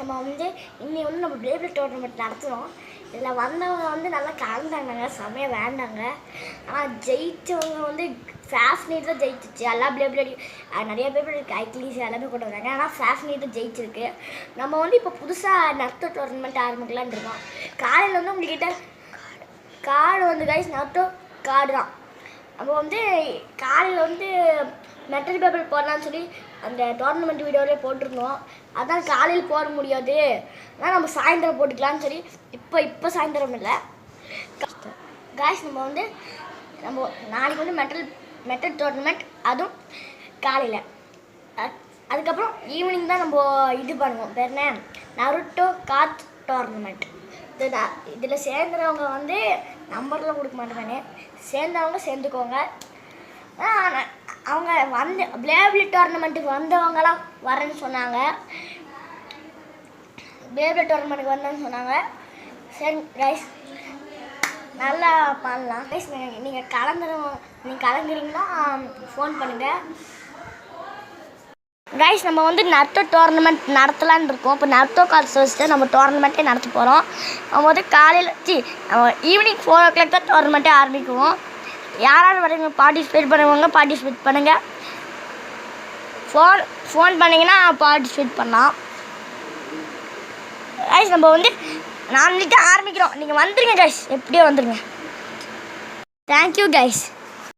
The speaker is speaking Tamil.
நம்ம வந்து இன்னி வந்து நம்ம பேபிள் டோர்னமெண்ட் நடத்துகிறோம். இதில் வந்தவங்க வந்து நல்லா கலந்தாங்க, செமையாக வேண்டாங்க. ஆனால் ஜெயித்தவங்க வந்து ஃபேஷனேட் தான் ஜெயிச்சிச்சு. எல்லா பேபிள் நிறைய பேபிள் இருக்குது, ஐக்லீஸ் எல்லாமே கொண்டு வந்தாங்க. ஆனால் ஃபேஷனேட் தான் ஜெயிச்சிருக்கு. நம்ம வந்து இப்போ புதுசாக நர்த்தோ டோர்னமெண்ட் ஆரம்பிக்கலான்னு இருக்கோம். காலையில் வந்து உங்கள்கிட்ட கார்டு வந்து கைஸ் நர்த்தோ கார்டு தான். நம்ம வந்து காலையில் வந்து மெட்டல் பேபிள் போடலான்னு சொல்லி அந்த டோர்னமெண்ட் வீடியோவிலே போட்டிருந்தோம். அதான் காலையில் போட முடியாது, ஆனால் நம்ம சாயந்தரம் போட்டுக்கலான்னு சொல்லி இப்போ சாயந்தரம் இல்லை காய்ஸ். நம்ம நாளைக்கு வந்து மெட்டல் டோர்னமெண்ட், அதுவும் காலையில். அதுக்கப்புறம் ஈவினிங் தான் நம்ம இது பண்ணுவோம், பேர் என்ன, நருட்டோ கார்ட் டோர்னமெண்ட். இதில் சேர்ந்துறவங்க வந்து நம்பர்லாம் கொடுக்க மாட்டேங்க, சேர்ந்தவங்க சேர்ந்துக்கோங்க. அவங்க வந்து பேபிள் டோர்னமெண்ட்டுக்கு வந்தவங்களாம் வரேன்னு சொன்னாங்க, பேபிள் டோர்னமெண்ட்டுக்கு வந்தேன்னு சொன்னாங்க. சரி கைஸ், நல்லா பண்ணலாம் கைஸ். நீங்கள் கலந்துறீங்கன்னா ஃபோன் பண்ணுங்கள் கைஸ். நம்ம வந்து நர்த்தோ டோர்னமெண்ட் நடத்தலான்னு இருக்கோம். இப்போ நர்த்தோ கார்ட்ஸ் வச்சுட்டு நம்ம டோர்னமெண்ட்டே நடத்த போகிறோம். நம்ம வந்து காலையில் ஈவினிங் 4 o'clock தான் டோர்னமெண்ட்டே ஆரம்பிக்குவோம். யாராவது வரீங்க பார்ட்டிசிபேட் பண்ணுங்கள். ஃபோன் பண்ணிங்கன்னா பார்ட்டிசிபேட் பண்ணலாம் கைஸ். நம்ம வந்து 4 மணிக்கு ஆரம்பிக்கிறோம். நீங்கள் வந்துடுங்க கைஸ், எப்படியோ வந்துடுங்க. Thank you guys.